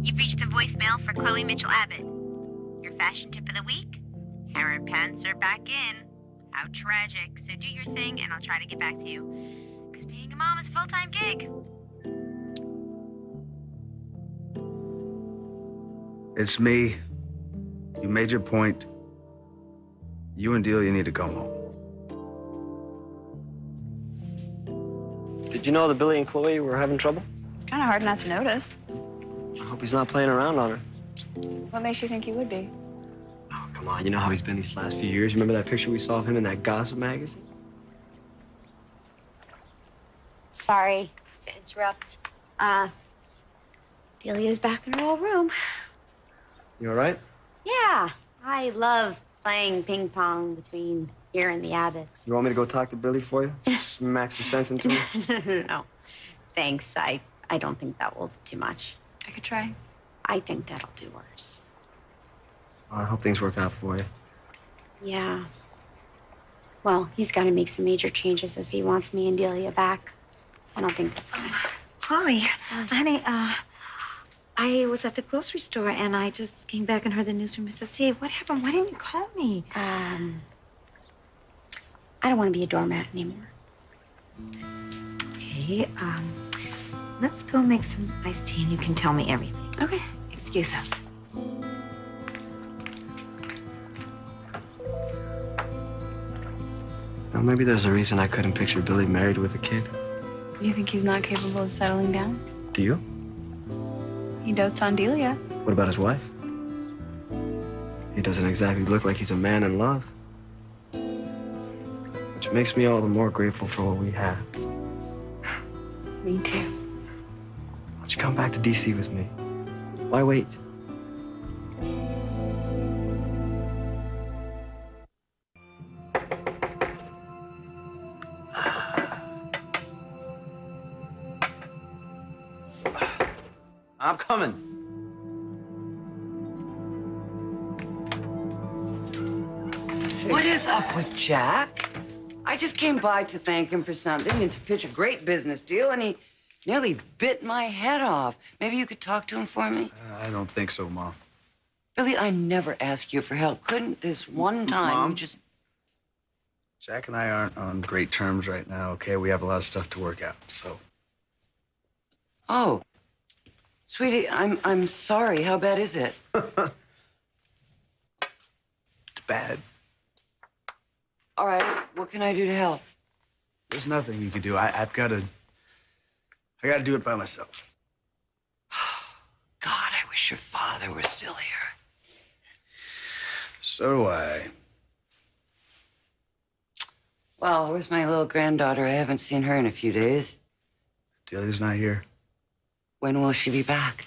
You've reached the voicemail for Chloe Mitchell Abbott. Your fashion tip of the week? Hair and pants are back in. How tragic. So do your thing and I'll try to get back to you. Because being a mom is a full-time gig. It's me. You made your point. You and Delia need to go home. Did you know that Billy and Chloe were having trouble? It's kind of hard not to notice. I hope he's not playing around on her. What makes you think he would be? Oh, come on. You know how he's been these last few years. Remember that picture we saw of him in that gossip magazine? Sorry to interrupt. Delia's back in her old room. You all right? Yeah, I love playing ping pong between here and the Abbotts. You want me to go talk to Billy for you? Smack some sense into him? No, thanks. I don't think that will do too much. I could try. I think that'll do worse. I hope things work out for you. Yeah. Well, he's got to make some major changes if he wants me and Delia back. I don't think that's gonna. Chloe, honey, I was at the grocery store and I just came back and heard the news from Mrs. C. What happened? Why didn't you call me? I don't want to be a doormat anymore. Okay, let's go make some iced tea and you can tell me everything. Okay. Excuse us. Well, maybe there's a reason I couldn't picture Billy married with a kid. You think he's not capable of settling down? Do you? He dotes on Delia. What about his wife? He doesn't exactly look like he's a man in love. Which makes me all the more grateful for what we have. Me too. Why don't you come back to D.C. with me? Why wait? I'm coming. What is up with Jack? I just came by to thank him for something and to pitch a great business deal, and he nearly bit my head off. Maybe you could talk to him for me? I don't think so, Mom. Billy, I never ask you for help. Couldn't this one time Mom? you just... Jack and I aren't on great terms right now, okay? We have a lot of stuff to work out, so. Oh. Sweetie, I'm sorry. How bad is it? It's bad. All right, what can I do to help? There's nothing you can do. I gotta do it by myself. God, I wish your father were still here. So do I. Well, where's my little granddaughter? I haven't seen her in a few days. Delia's not here. When will she be back?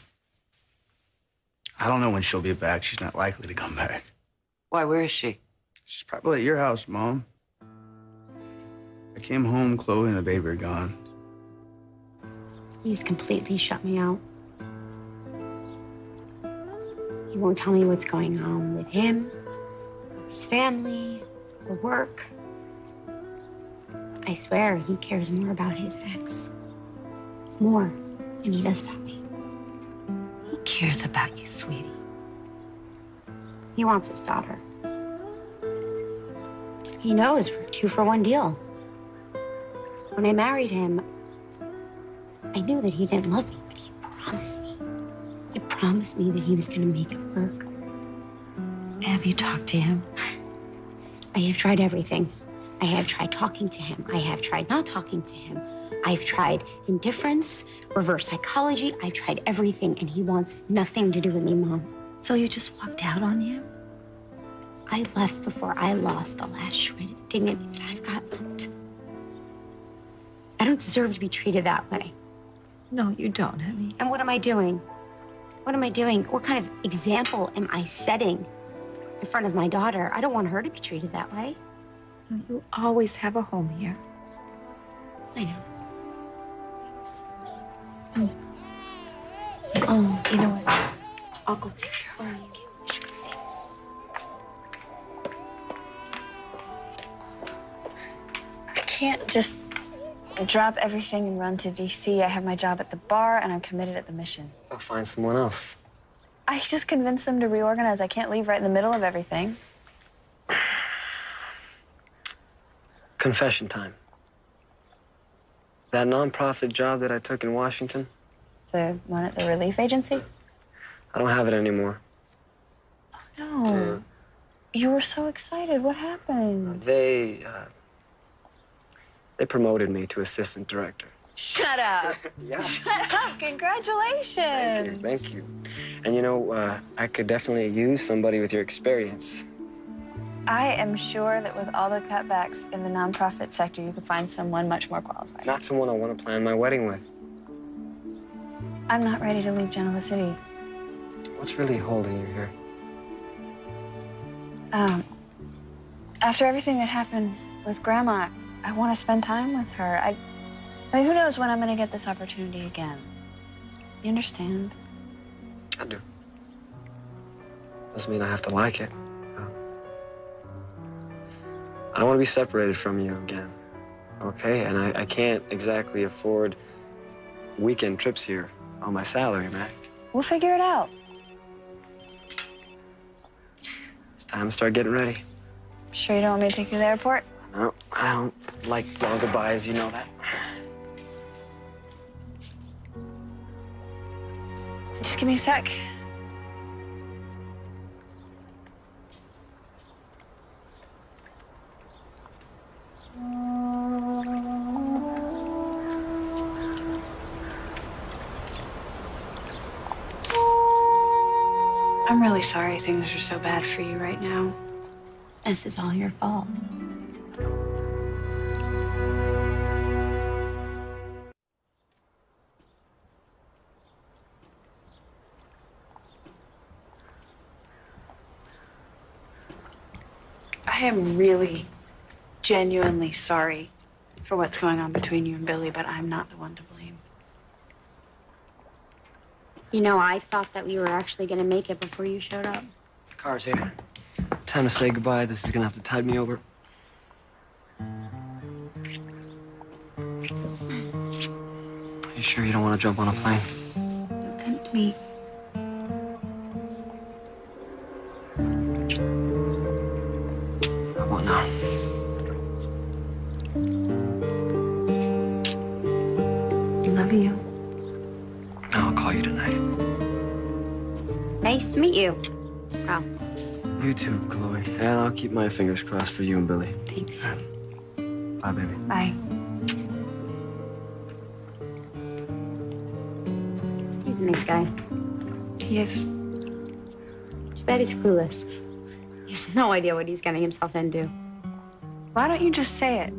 I don't know when she'll be back. She's not likely to come back. Why, where is she? She's probably at your house, Mom. I came home, Chloe and the baby are gone. He's completely shut me out. He won't tell me what's going on with him, or his family, or work. I swear he cares more about his ex. More than he does about me. He cares about you, sweetie. He wants his daughter. He knows we're a 2-for-1 deal. When I married him, I knew that he didn't love me, but he promised me. He promised me that he was gonna make it work. Have you talked to him? I have tried everything. I have tried talking to him. I have tried not talking to him. I've tried indifference, reverse psychology. I've tried everything, and he wants nothing to do with me, Mom. So you just walked out on him? I left before I lost the last shred of dignity that I've got left. I don't deserve to be treated that way. No, you don't, honey. And what am I doing? What am I doing? What kind of example am I setting in front of my daughter? I don't want her to be treated that way. You always have a home here. I know. Thanks. Oh, you know what? I'll go take care of her. You can wash your face. I can't just drop everything and run to D.C. I have my job at the bar, and I'm committed at the mission. I'll find someone else. I just convinced them to reorganize. I can't leave right in the middle of everything. Confession time. That nonprofit job that I took in Washington, The one at the relief agency? I don't have it anymore. No. You were so excited. What happened? They promoted me to assistant director. Shut up. Yeah. Shut up. Congratulations. Thank you. And you know, I could definitely use somebody with your experience. I am sure that with all the cutbacks in the nonprofit sector, you could find someone much more qualified. Not someone I want to plan my wedding with. I'm not ready to leave Genoa City. What's really holding you here? After everything that happened with Grandma, I want to spend time with her. I mean, who knows when I'm going to get this opportunity again? You understand? I do. Doesn't mean I have to like it. I don't want to be separated from you again, okay? And I can't exactly afford weekend trips here on my salary, Mac. We'll figure it out. It's time to start getting ready. Sure you don't want me to take you to the airport? No, I don't like long goodbyes, you know that. Just give me a sec. I'm really sorry things are so bad for you right now. This is all your fault. I am really, genuinely sorry for what's going on between you and Billy, but I'm not the one to blame. You know, I thought that we were actually going to make it before you showed up. Car's here. Time to say goodbye. This is gonna have to tide me over. You sure you don't want to jump on a plane? Don't tempt me. I won't now. Love you. I'll call you tonight. Nice to meet you. Wow. You too, Chloe. And I'll keep my fingers crossed for you and Billy. Thanks. Bye, baby. Bye. He's a nice guy. He is. Too bad he's clueless. He has no idea what he's getting himself into. Why don't you just say it?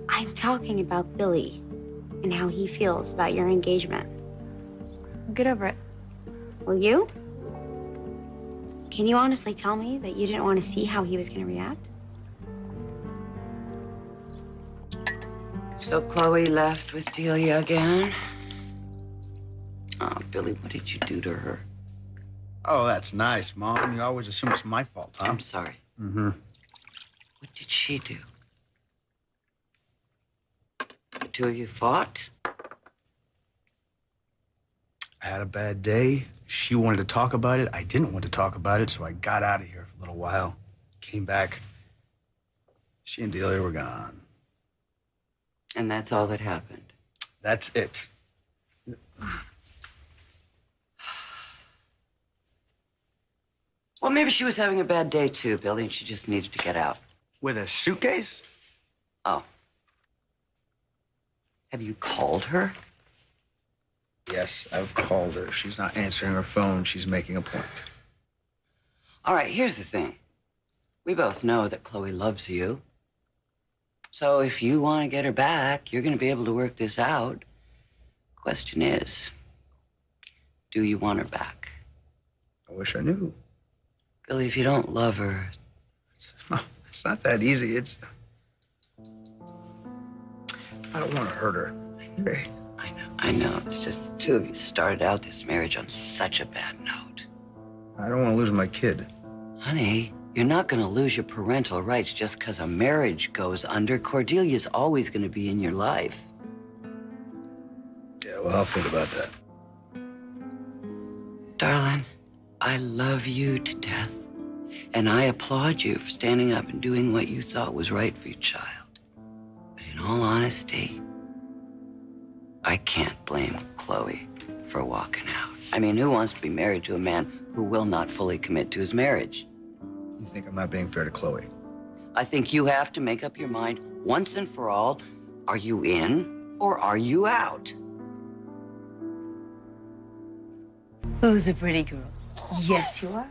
I'm talking about Billy and how he feels about your engagement. Get over it. Will you? Can you honestly tell me that you didn't want to see how he was going to react? So Chloe left with Delia again? Oh, Billy, what did you do to her? Oh, that's nice, Mom. You always assume it's my fault, huh? I'm sorry. Mm-hmm. What did she do? The two of you fought? I had a bad day. She wanted to talk about it. I didn't want to talk about it, so I got out of here for a little while. Came back. She and Delia were gone. And that's all that happened. That's it. Well, maybe she was having a bad day too, Billy, and she just needed to get out. With a suitcase? Oh. Have you called her? Yes, I've called her. She's not answering her phone. She's making a point. All right, here's the thing. We both know that Chloe loves you. So if you want to get her back, you're going to be able to work this out. Question is, do you want her back? I wish I knew. Billy, if you don't love her... It's not that easy. It's... I don't want to hurt her. Okay? I know. It's just the two of you started out this marriage on such a bad note. I don't want to lose my kid. Honey, you're not going to lose your parental rights just because a marriage goes under. Cordelia's always going to be in your life. Yeah, well, I'll think about that. Darling, I love you to death. And I applaud you for standing up and doing what you thought was right for your child. But in all honesty, I can't blame Chloe for walking out. I mean, who wants to be married to a man who will not fully commit to his marriage? You think I'm not being fair to Chloe? I think you have to make up your mind once and for all. Are you in or are you out? Who's a pretty girl? Yes, you are.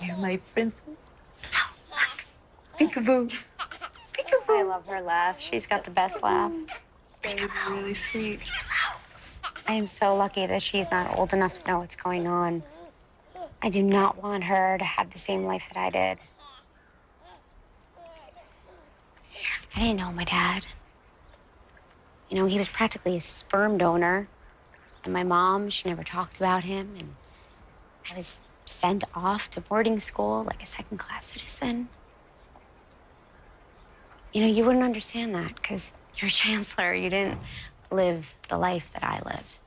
You're my princess. Peekaboo. Peekaboo. I love her laugh. She's got the best laugh. Really sweet. I am so lucky that she's not old enough to know what's going on. I do not want her to have the same life that I did. I didn't know my dad. You know, he was practically a sperm donor. And my mom, she never talked about him. And I was sent off to boarding school like a second-class citizen. You know, you wouldn't understand that because you're a chancellor. You didn't live the life that I lived.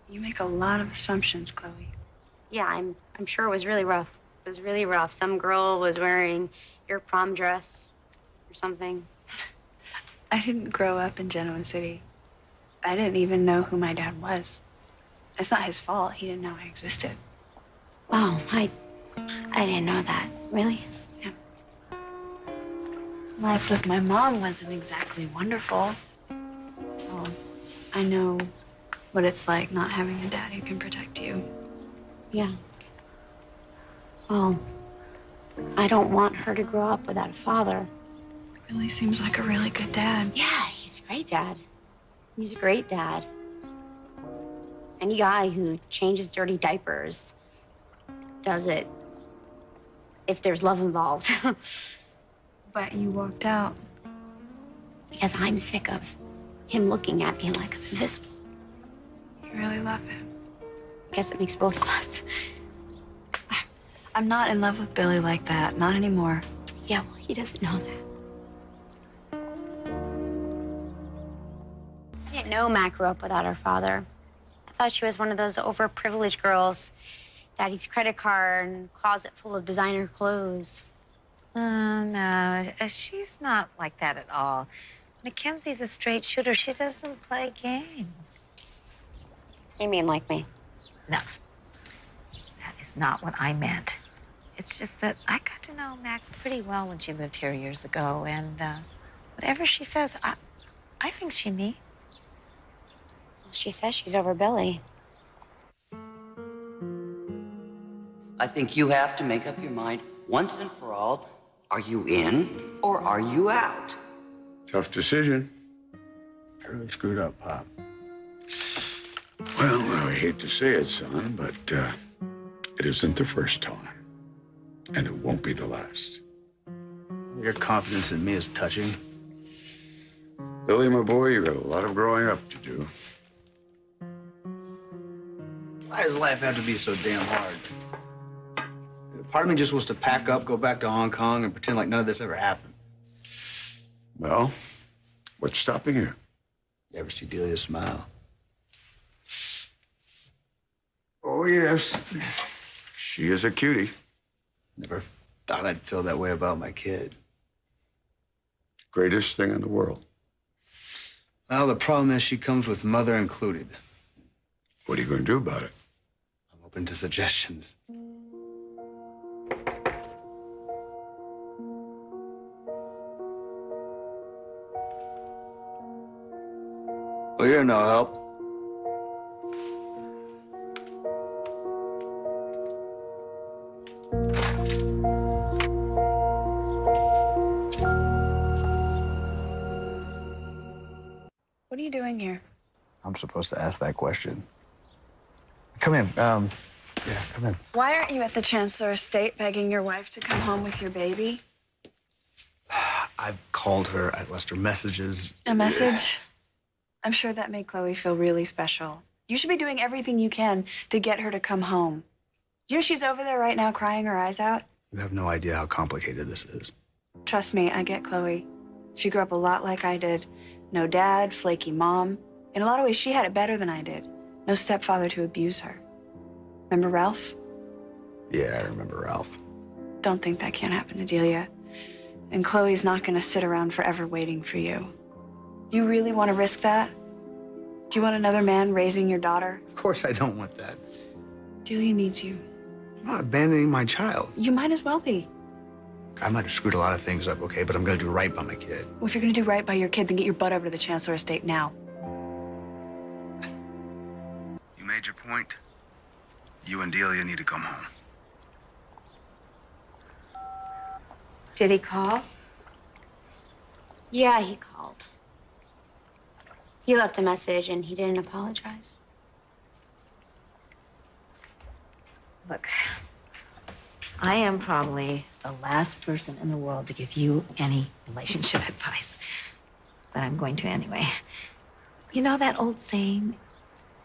You make a lot of assumptions, Chloe. Yeah, I'm sure it was really rough. It was really rough. Some girl was wearing your prom dress or something. I didn't grow up in Genoa City. I didn't even know who my dad was. It's not his fault. He didn't know I existed. Wow, I didn't know that. Really? Yeah. Life with my mom wasn't exactly wonderful. So I know what it's like not having a dad who can protect you. Yeah. Well, I don't want her to grow up without a father. Billy seems like a really good dad. Yeah, he's a great dad. He's a great dad. Any guy who changes dirty diapers does it if there's love involved. But you walked out. Because I'm sick of him looking at me like I'm invisible. You really love him. Guess it makes both of us. I'm not in love with Billy like that. Not anymore. Yeah, well, he doesn't know that. I didn't know Matt grew up without her father. I thought she was one of those overprivileged girls. Daddy's credit card and closet full of designer clothes. No, she's not like that at all. Mackenzie's a straight shooter. She doesn't play games. You mean like me? No, that is not what I meant. It's just that I got to know Mac pretty well when she lived here years ago, and whatever she says, I think she means. Well, she says she's over Billy. I think you have to make up your mind once and for all. Are you in or are you out? Tough decision. I really screwed up, Pop. Well, I hate to say it, son, but it isn't the first time. And it won't be the last. Your confidence in me is touching. Billy, my boy, you got a lot of growing up to do. Why does life have to be so damn hard? Part of me just wants to pack up, go back to Hong Kong, and pretend like none of this ever happened. Well, what's stopping you? You ever see Delia smile? Oh, yes. She is a cutie. Never thought I'd feel that way about my kid. Greatest thing in the world. Well, the problem is she comes with mother included. What are you going to do about it? I'm open to suggestions. Well, you're no help. What are you doing here? I'm supposed to ask that question. Come in. Yeah, come in. Why aren't you at the Chancellor estate begging your wife to come home with your baby? I've called her. I've left her messages. A message? I'm sure that made Chloe feel really special. You should be doing everything you can to get her to come home. You know she's over there right now crying her eyes out? You have no idea how complicated this is. Trust me, I get Chloe. She grew up a lot like I did. No dad, flaky mom. In a lot of ways, she had it better than I did. No stepfather to abuse her. Remember Ralph? Yeah, I remember Ralph. Don't think that can't happen to Delia. And Chloe's not gonna sit around forever waiting for you. You really want to risk that? Do you want another man raising your daughter? Of course I don't want that. Delia needs you. I'm not abandoning my child. You might as well be. I might have screwed a lot of things up, okay, but I'm gonna do right by my kid. Well, if you're gonna do right by your kid, then get your butt over to the Chancellor estate now. You made your point. You and Delia need to come home. Did he call? Yeah, he called. He left a message and he didn't apologize. Look, I am probably the last person in the world to give you any relationship advice, but I'm going to anyway. You know that old saying,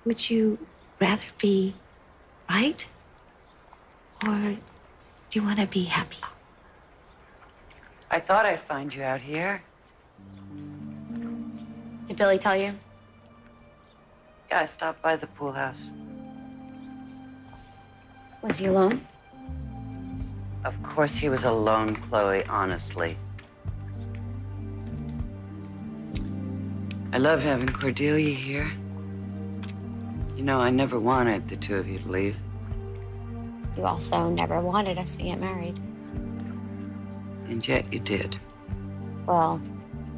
would you rather be right or do you want to be happy? I thought I'd find you out here. Did Billy tell you? Yeah, I stopped by the pool house. Was he alone? Of course he was alone, Chloe, honestly. I love having Cordelia here. You know, I never wanted the two of you to leave. You also never wanted us to get married. And yet you did. Well,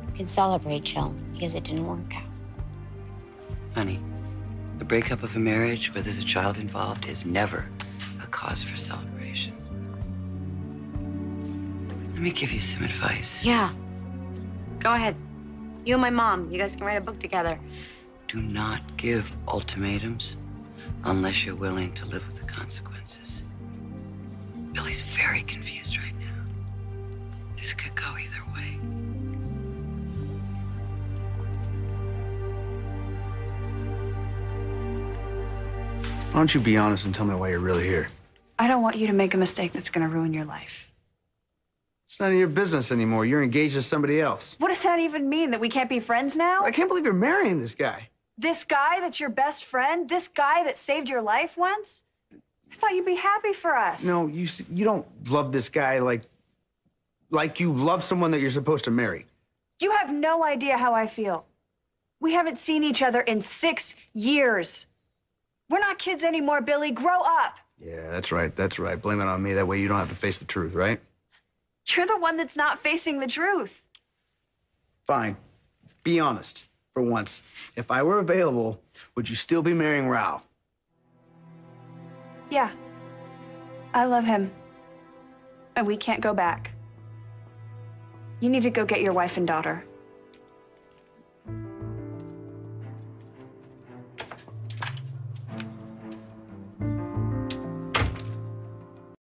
you can celebrate, Jill, because it didn't work out. Honey, the breakup of a marriage where there's a child involved is never a cause for celebration. Let me give you some advice. Yeah. Go ahead. You and my mom, you guys can write a book together. Do not give ultimatums unless you're willing to live with the consequences. Billy's very confused right now. This could go either way. Why don't you be honest and tell me why you're really here? I don't want you to make a mistake that's gonna ruin your life. It's none of your business anymore. You're engaged to somebody else. What does that even mean? That we can't be friends now? I can't believe you're marrying this guy. This guy that's your best friend? This guy that saved your life once? I thought you'd be happy for us. No, you don't love this guy like you love someone that you're supposed to marry. You have no idea how I feel. We haven't seen each other in 6 years. We're not kids anymore, Billy. Grow up. Yeah, that's right. That's right. Blame it on me. That way you don't have to face the truth, right? You're the one that's not facing the truth. Fine. Be honest for once. If I were available, would you still be marrying Rao? Yeah. I love him. And we can't go back. You need to go get your wife and daughter.